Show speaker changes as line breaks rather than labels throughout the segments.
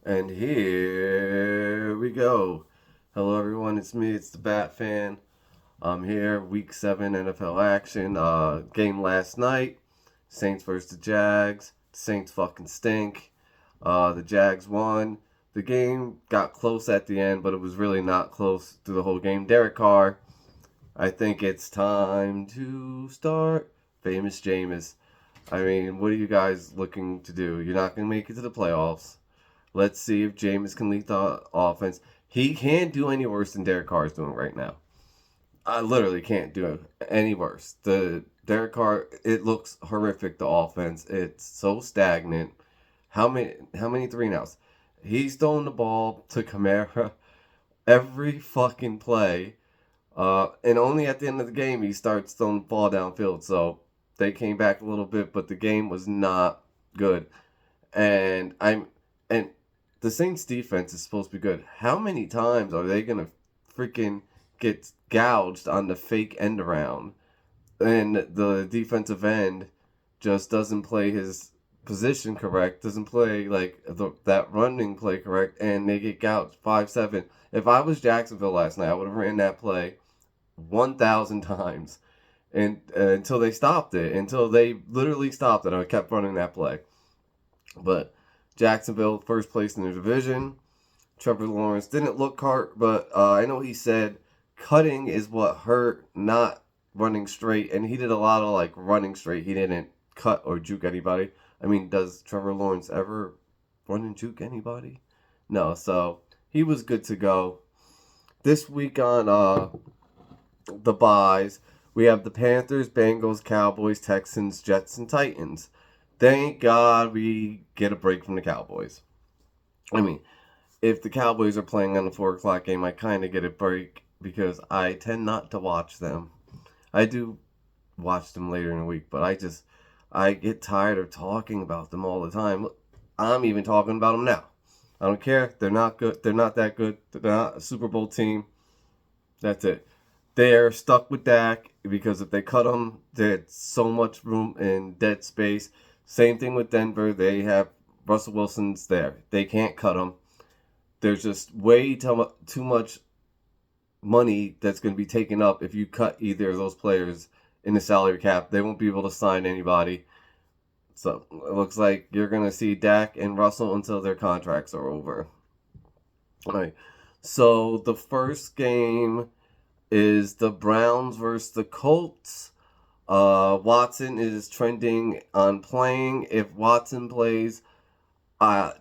And here we go. Hello, everyone. It's me. It's the Bat Fan. I'm here. Week 7 NFL action. Game last night. Saints versus the Jags. The Saints fucking stink. The Jags won. The game got close at the end, but it was really not close through the whole game. Derek Carr. I think it's time to start. Famous Jameis. I mean, what are you guys looking to do? You're not going to make it to the playoffs. Let's see if Jameis can lead the offense. He can't do any worse than Derek Carr is doing right now. I literally can't do any worse. The Derek Carr, it looks horrific. The offense, it's so stagnant. How many three and outs? He's throwing the ball to Kamara every fucking play, and only at the end of the game he starts throwing the ball downfield. So they came back a little bit, but the game was not good. And and the Saints defense is supposed to be good. How many times are they gonna freaking get gouged on the fake end around, and the defensive end just doesn't play his position correct, doesn't play like that running play correct, and they get gouged 5-7. If I was Jacksonville last night, I would have ran that play 1,000 times, and until they stopped it, until they literally stopped it, I kept running that play. But Jacksonville, first place in the division. Trevor Lawrence didn't look hurt, but I know he said cutting is what hurt, not running straight. And he did a lot of like running straight. He didn't cut or juke anybody. I mean, does Trevor Lawrence ever run and juke anybody? No, so he was good to go. This week on the byes, we have the Panthers, Bengals, Cowboys, Texans, Jets, and Titans. Thank God we get a break from the Cowboys. I mean, if the Cowboys are playing on the 4 o'clock game, I kind of get a break because I tend not to watch them. I do watch them later in the week, but I get tired of talking about them all the time. I'm even talking about them now. I don't care. They're not good. They're not that good. They're not a Super Bowl team. That's it. They're stuck with Dak because if they cut them, there's so much room in dead space. Same thing with Denver. They have Russell Wilson's there. They can't cut him. There's just way too much money that's going to be taken up if you cut either of those players in the salary cap. They won't be able to sign anybody. So it looks like you're going to see Dak and Russell until their contracts are over. All right. So the first game is the Browns versus the Colts. Watson is trending on playing. If Watson plays,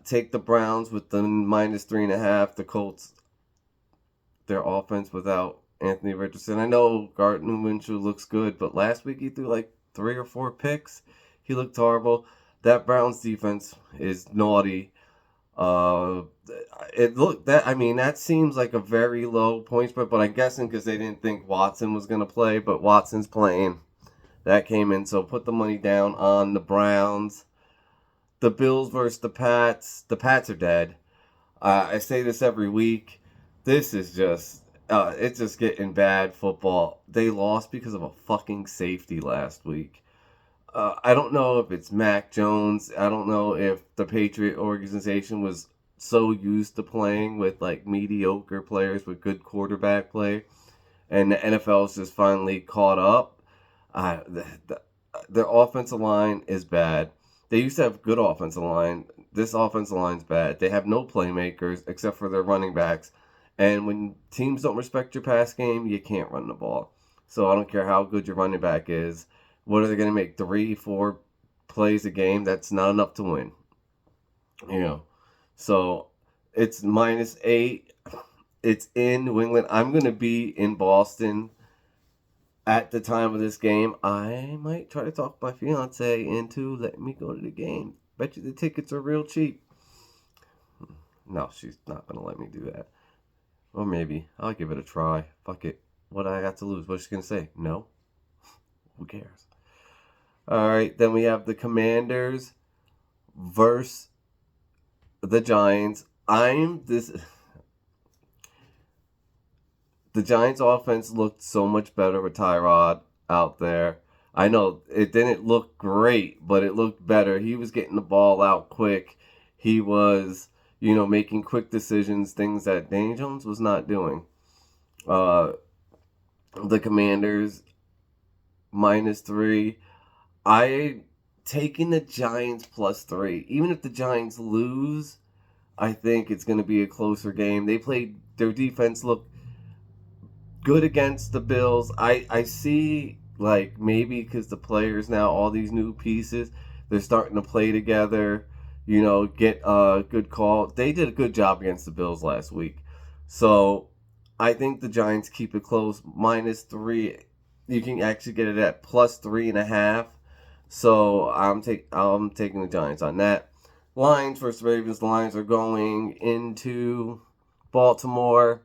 take the Browns with the -3.5. The Colts, their offense without Anthony Richardson. I know Gardner Minshew looks good, but last week he threw like 3 or 4 picks. He looked horrible. That Browns defense is naughty. That seems like a very low point spread, but I'm guessing because they didn't think Watson was gonna play, but Watson's playing. That came in, so put the money down on the Browns. The Bills versus the Pats. The Pats are dead. I say this every week. This is it's just getting bad football. They lost because of a fucking safety last week. I don't know if it's Mac Jones. I don't know if the Patriot organization was so used to playing with like mediocre players with good quarterback play, and the NFL's just finally caught up. Their offensive line is bad. They used to have good offensive line. This offensive line's bad. They have no playmakers except for their running backs. And when teams don't respect your pass game, you can't run the ball. So I don't care how good your running back is. What are they going to make? 3, 4 plays a game? That's not enough to win. So it's -8. It's in New England. I'm going to be in Boston at the time of this game. I might try to talk my fiance into letting me go to the game. Bet you the tickets are real cheap. No, she's not going to let me do that. Or maybe. I'll give it a try. Fuck it. What I got to lose? What's she going to say? No? Who cares? Alright, then we have the Commanders versus the Giants. The Giants offense looked so much better with Tyrod out there. I know it didn't look great, but it looked better. He was getting the ball out quick. He was, making quick decisions, things that Danny Jones was not doing. The Commanders -3. I taking the Giants +3. Even if the Giants lose, I think it's going to be a closer game. Their defense looked good against the Bills. I see, like, maybe because the players now, all these new pieces, they're starting to play together, get a good call. They did a good job against the Bills last week. So I think the Giants keep it close. -3. You can actually get it at +3.5. So I'm taking the Giants on that. Lions versus Ravens. The Lions are going into Baltimore.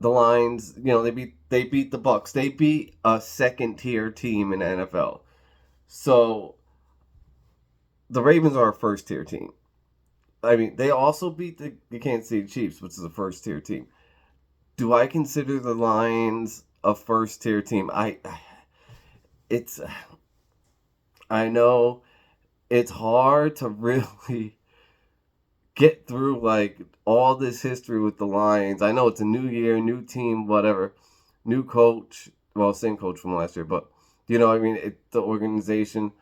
The Lions, they beat the Bucks. They beat a second tier team in the NFL. So the Ravens are a first tier team. I mean, they also beat the Kansas City Chiefs, which is a first tier team. Do I consider the Lions a first tier team? I know it's hard to really get through like all this history with the Lions. I know it's a new year, new team, whatever, new coach. Well, same coach from last year, but the organization.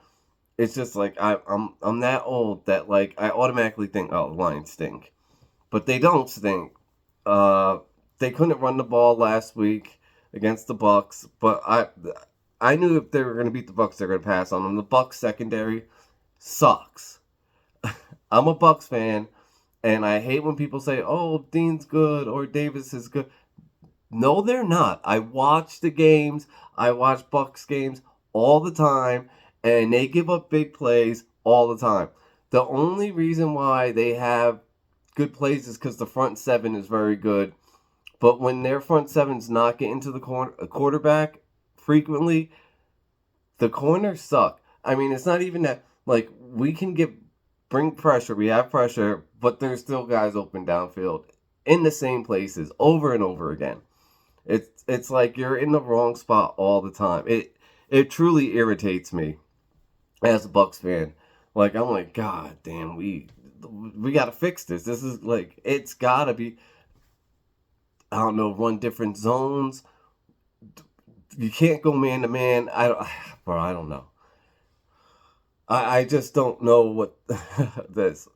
It's just like I'm that old that like I automatically think, oh, the Lions stink, but they don't stink. They couldn't run the ball last week against the Bucks, but I knew if they were going to beat the Bucks, they're going to pass on them. The Bucks secondary sucks. I'm a Bucks fan, and I hate when people say, "Oh, Dean's good" or "Davis is good." No, they're not. I watch the games. I watch Bucks games all the time, and they give up big plays all the time. The only reason why they have good plays is because the front seven is very good. But when their front seven's not getting to the quarterback frequently, the corners suck. I mean, it's not even that, like, we can bring pressure. We have pressure, but there's still guys open downfield in the same places over and over again. It's like you're in the wrong spot all the time. It truly irritates me as a Bucks fan. Like, I'm like, God damn, we got to fix this. This is like, it's got to be, I don't know, run different zones. You can't go man to man. I don't know. I just don't know what this,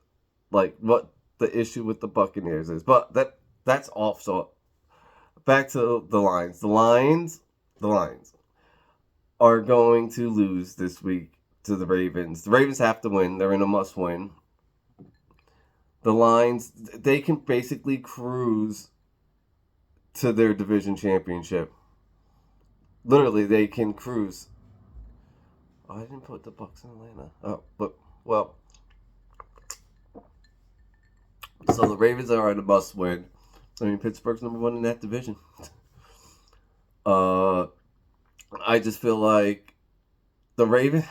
like, what the issue with the Buccaneers is. But that's off. So back to the Lions. The Lions are going to lose this week to the Ravens. The Ravens have to win. They're in a must-win. The Lions, they can basically cruise to their division championship. Literally, they can cruise. Oh, I didn't put the Bucks in Atlanta. Oh, but, well. So the Ravens are at a must-win. I mean, Pittsburgh's number 1 in that division. I just feel like the Ravens...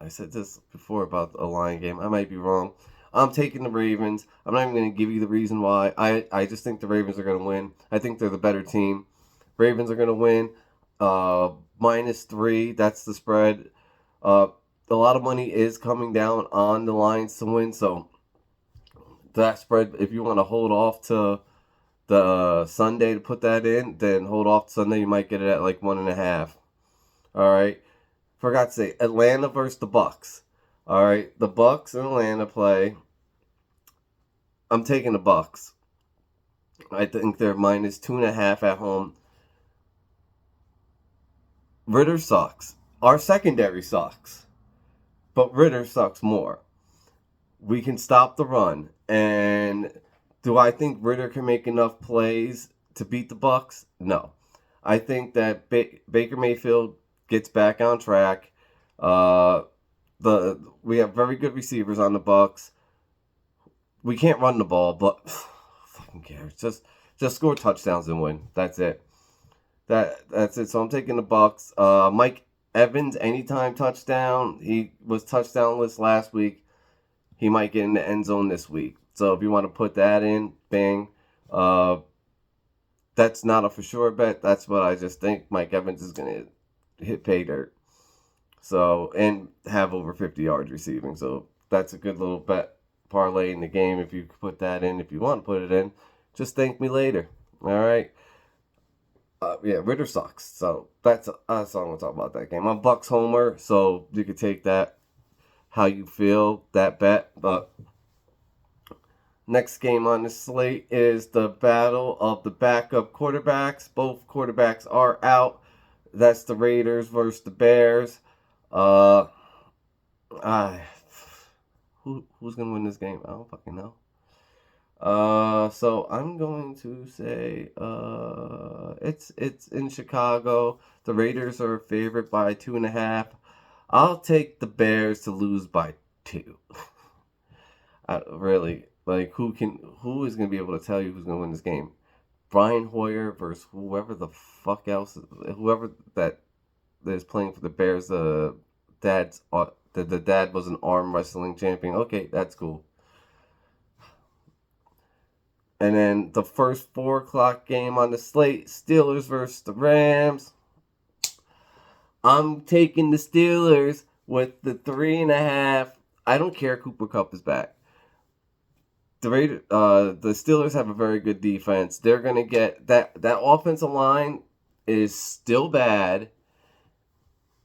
I said this before about a Lion game. I might be wrong. I'm taking the Ravens. I'm not even going to give you the reason why. I just think the Ravens are going to win. I think they're the better team. Ravens are going to win. -3. That's the spread. A lot of money is coming down on the Lions to win. So that spread, if you want to hold off to the Sunday to put that in, then hold off to Sunday. You might get it at like 1.5. All right. Forgot to say, Atlanta versus the Bucks. All right, the Bucks and Atlanta play. I'm taking the Bucks. I think they're -2.5 at home. Ritter sucks. Our secondary sucks. But Ritter sucks more. We can stop the run. And do I think Ritter can make enough plays to beat the Bucks? No. I think that Baker Mayfield gets back on track. We have very good receivers on the Bucks. We can't run the ball, but fucking cares. Just score touchdowns and win. That's it. That's it. So I'm taking the Bucks. Mike Evans, anytime touchdown. He was touchdownless last week. He might get in the end zone this week. So if you want to put that in, bang. That's not a for sure bet. That's what I just think. Mike Evans is gonna hit pay dirt. So, and have over 50 yards receiving. So that's a good little bet. parlay in the game if you put that in. If you want to put it in, just thank me later. All right. Yeah, Ritter sucks. So that's all I'm gonna talk about that game. I'm Bucks homer, so you could take that how you feel that bet. But next game on the slate is the battle of the backup quarterbacks. Both quarterbacks are out. That's the Raiders versus the Bears. I who's gonna win this game? I don't fucking know. So I'm going to say it's in Chicago. The Raiders are favored by 2.5. I'll take the Bears to lose by 2. Really, like who is gonna be able to tell you who's gonna win this game? Brian Hoyer versus whoever the fuck else, whoever that is playing for the Bears. The dad was an arm wrestling champion. Okay, that's cool. And then the first 4 o'clock game on the slate, Steelers versus the Rams. I'm taking the Steelers with the 3.5. I don't care. Cooper Kupp is back. The Steelers have a very good defense. They're gonna get that offensive line is still bad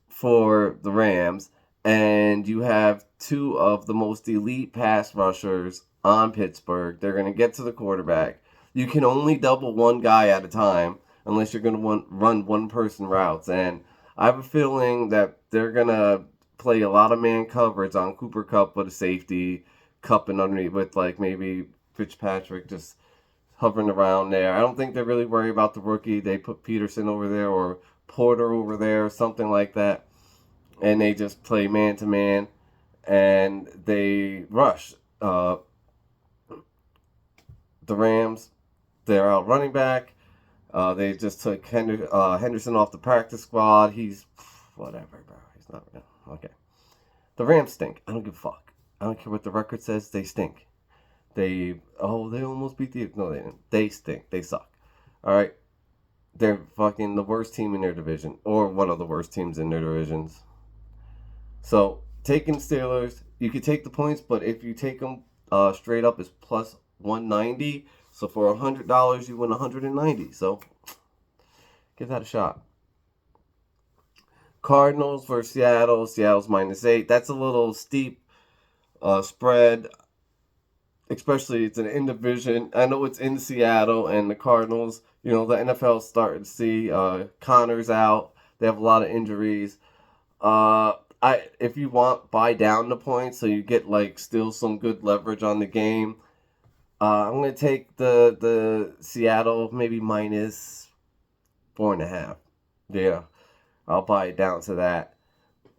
for the Rams, and you have 2 of the most elite pass rushers on Pittsburgh. They're going to get to the quarterback. You can only double one guy at a time unless you're going to run one-person routes. And I have a feeling that they're going to play a lot of man coverage on Cooper Kupp with a safety, Kupp and underneath with like maybe Fitzpatrick just hovering around there. I don't think they really worry about the rookie. They put Peterson over there or Porter over there, something like that. And they just play man-to-man and they rush. The Rams, they're out running back. They just took Henderson off the practice squad. He's whatever, bro. He's not real. Okay. The Rams stink. I don't give a fuck. I don't care what the record says. They stink. They almost beat the... No, they didn't. They stink. They suck. All right. They're fucking the worst team in their division. Or one of the worst teams in their divisions. So, taking Steelers, you could take the points, but if you take them straight up, it's plus 190. So for $100, you win 190. So give that a shot. Cardinals versus Seattle. Seattle's -8. That's a little steep spread. Especially it's an in division. I know it's in Seattle and the Cardinals. You know the NFL's starting to see Connor's out. They have a lot of injuries. If you want, buy down the points so you get like still some good leverage on the game. I'm gonna take the Seattle maybe -4.5. Yeah, I'll buy it down to that.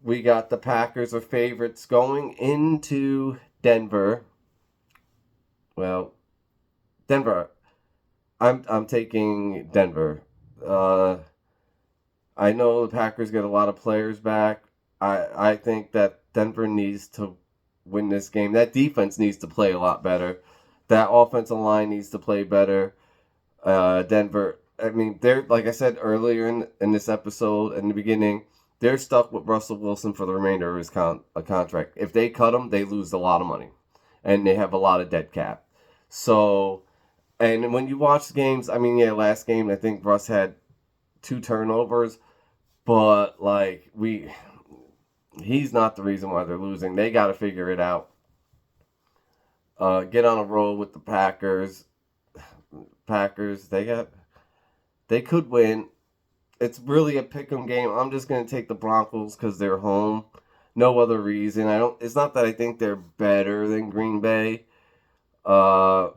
We got the Packers are favorites going into Denver. Well, Denver. I'm taking Denver. I know the Packers get a lot of players back. I think that Denver needs to win this game. That defense needs to play a lot better. That offensive line needs to play better. Denver, I mean, they're, like I said earlier in this episode, in the beginning, they're stuck with Russell Wilson for the remainder of his contract. If they cut him, they lose a lot of money. And they have a lot of dead cap. So, and when you watch the games, I mean, yeah, last game, I think Russ had 2 turnovers. But, like, he's not the reason why they're losing. They got to figure it out. Get on a roll with the Packers. Packers, they could win. It's really a pick'em game. I'm just gonna take the Broncos because they're home. No other reason. It's not that I think they're better than Green Bay. But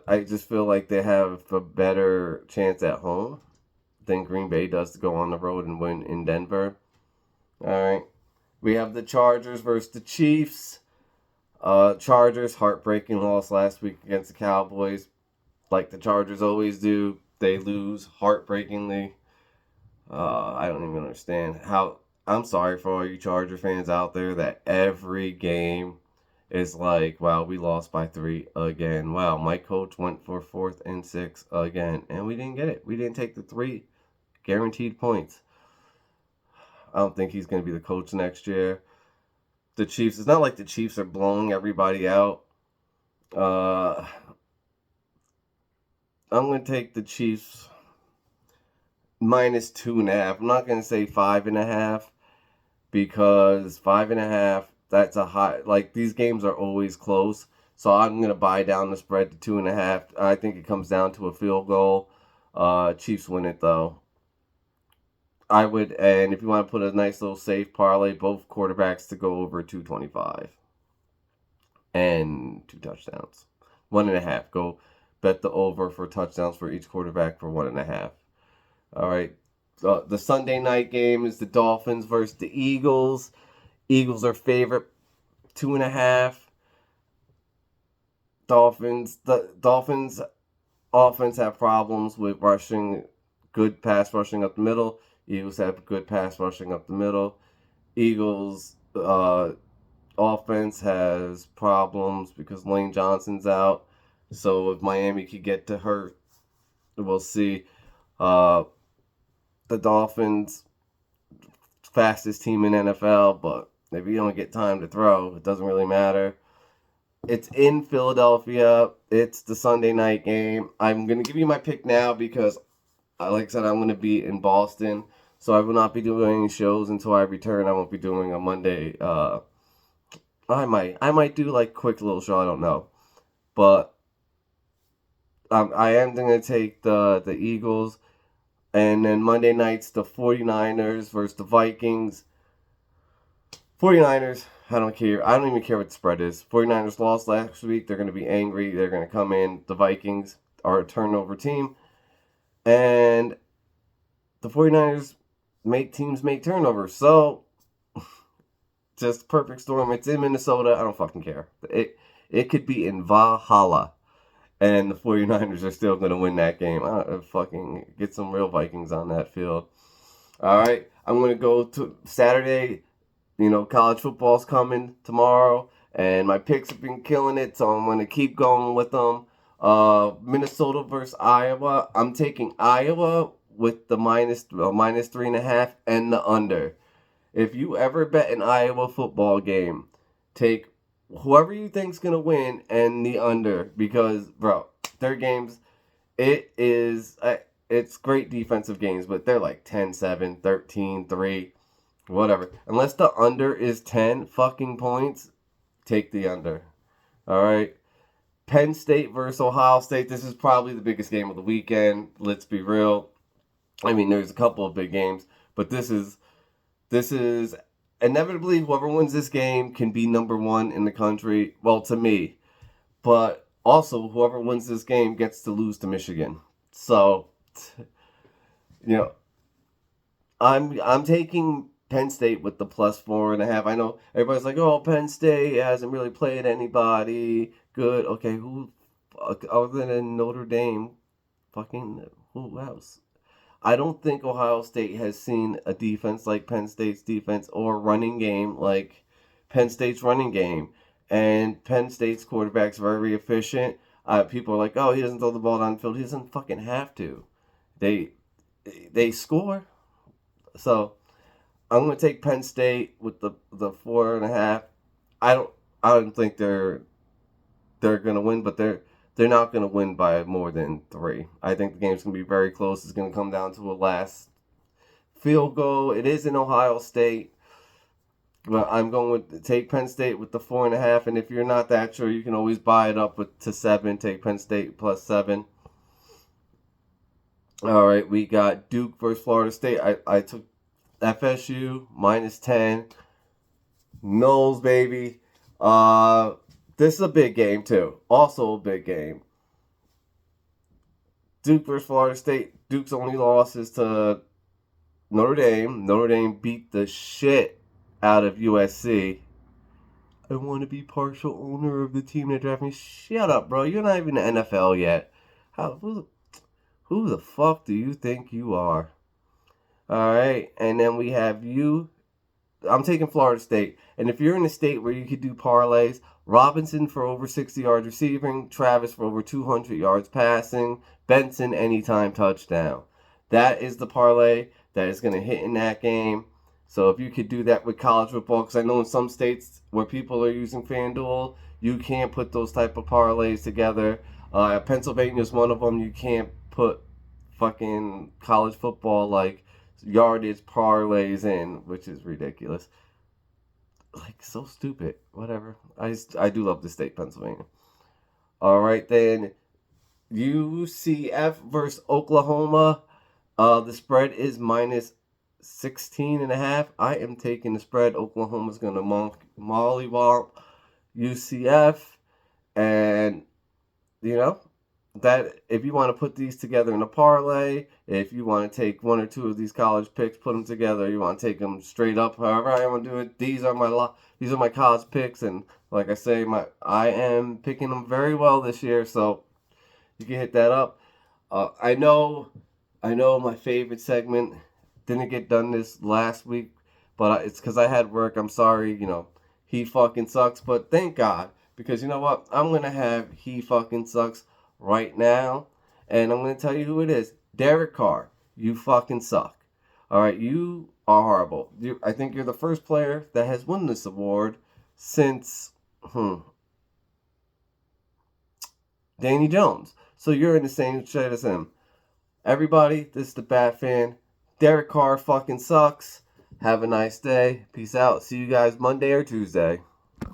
I just feel like they have a better chance at home than Green Bay does to go on the road and win in Denver. All right. We have the Chargers versus the Chiefs. Chargers, heartbreaking loss last week against the Cowboys. Like the Chargers always do. They lose heartbreakingly. I don't even understand how... I'm sorry for all you Charger fans out there that every game is like, wow, we lost by 3 again. Wow, my coach went for 4th and 6 again. And we didn't get it. We didn't take the 3 guaranteed points. I don't think he's going to be the coach next year. the Chiefs. It's not like the Chiefs are blowing everybody out. I'm going to take the Chiefs minus 2.5. I'm not going to say 5.5 because 5.5, that's a high. Like, these games are always close. So I'm going to buy down the spread to 2.5. I think it comes down to a field goal. Chiefs win it, though. I would, and if you want to put a nice little safe parlay, both quarterbacks to go over 225 and 2 touchdowns. 1.5. Go bet the over for touchdowns for each quarterback for 1.5. All right. The Sunday night game is the Dolphins versus the Eagles. Eagles are favorite 2.5. The Dolphins offense have problems with rushing, good pass rushing up the middle. Eagles have good pass rushing up the middle. Eagles offense has problems because Lane Johnson's out. So if Miami could get to hurt, we'll see. The Dolphins, fastest team in NFL, but if you don't get time to throw, it doesn't really matter. It's in Philadelphia. It's the Sunday night game. I'm going to give you my pick now because, like I said, I'm going to be in Boston. So I will not be doing any shows until I return. I won't be doing a Monday. I might do like a quick little show. I don't know. But I am going to take the Eagles. And then Monday night's the 49ers versus the Vikings. 49ers, I don't care. I don't even care what the spread is. 49ers lost last week. They're going to be angry. They're going to come in. The Vikings are a turnover team. And the 49ers make teams make turnovers. So, just perfect storm. It's in Minnesota. I don't fucking care. It could be in Valhalla. And the 49ers are still going to win that game. Fucking get some real Vikings on that field. All right. I'm going to go to Saturday. College football's coming tomorrow. And my picks have been killing it. So I'm going to keep going with them. Minnesota versus Iowa. I'm taking Iowa with the minus 3.5 and the under. If you ever bet an Iowa football game, take whoever you think's gonna win and the under, because bro, their games, it's great defensive games, but they're like 10-7, 13-3, whatever. Unless the under is 10 fucking points, take the under. All right. Penn State versus Ohio State. This is probably the biggest game of the weekend. Let's be real. I mean, there's a couple of big games, but this is inevitably whoever wins this game can be number one in the country. Well, to me, but also whoever wins this game gets to lose to Michigan. So, I'm taking Penn State with the plus 4.5. I know everybody's like, oh, Penn State hasn't really played anybody good. Okay, who other than Notre Dame? Fucking who else? I don't think Ohio State has seen a defense like Penn State's defense or running game like Penn State's running game. And Penn State's quarterback's very efficient. People are like, oh, he doesn't throw the ball downfield. He doesn't fucking have to. They score. So I'm gonna take Penn State with the 4.5. I don't think they're gonna win, but they're not going to win by more than 3. I think the game's going to be very close. It's going to come down to a last field goal. It is in Ohio State. But I'm going to take Penn State with the 4.5. And if you're not that sure, you can always buy it up to 7. Take Penn State plus 7. All right, we got Duke versus Florida State. I took FSU minus 10. Knowles, baby. This is a big game, too. Also a big game. Duke versus Florida State. Duke's only loss is to Notre Dame. Notre Dame beat the shit out of USC. I want to be partial owner of the team that drafted me. Shut up, bro. You're not even in the NFL yet. Who the fuck do you think you are? All right. And then we have you. I'm taking Florida State. And if you're in a state where you could do parlays, Robinson for over 60 yards receiving, Travis for over 200 yards passing, Benson anytime touchdown. That is the parlay that is going to hit in that game. So if you could do that with college football, because I know in some states where people are using FanDuel, you can't put those type of parlays together. Pennsylvania is one of them. You can't put fucking college football like yardage parlays in, which is ridiculous. Like, so stupid. Whatever. I do love the state, Pennsylvania. All right, then. UCF versus Oklahoma. The spread is minus 16.5. I am taking the spread. Oklahoma's going to mollywomp UCF. And, you know, that if you want to put these together in a parlay, if you want to take one or two of these college picks, put them together, you want to take them straight up, however I want to do it. These are my college picks, and like I say, I am picking them very well this year, so you can hit that up. I know my favorite segment didn't get done this last week, but it's because I had work. I'm sorry, he fucking sucks, but thank God, because you know what? I'm going to have he fucking sucks right now, and I'm going to tell you who it is. Derek Carr, you fucking suck. All right, you are horrible. I think you're the first player that has won this award since Danny Jones. So you're in the same shit as him. Everybody, this is the Bat Fan. Derek Carr fucking sucks. Have a nice day. Peace out. See you guys Monday or Tuesday.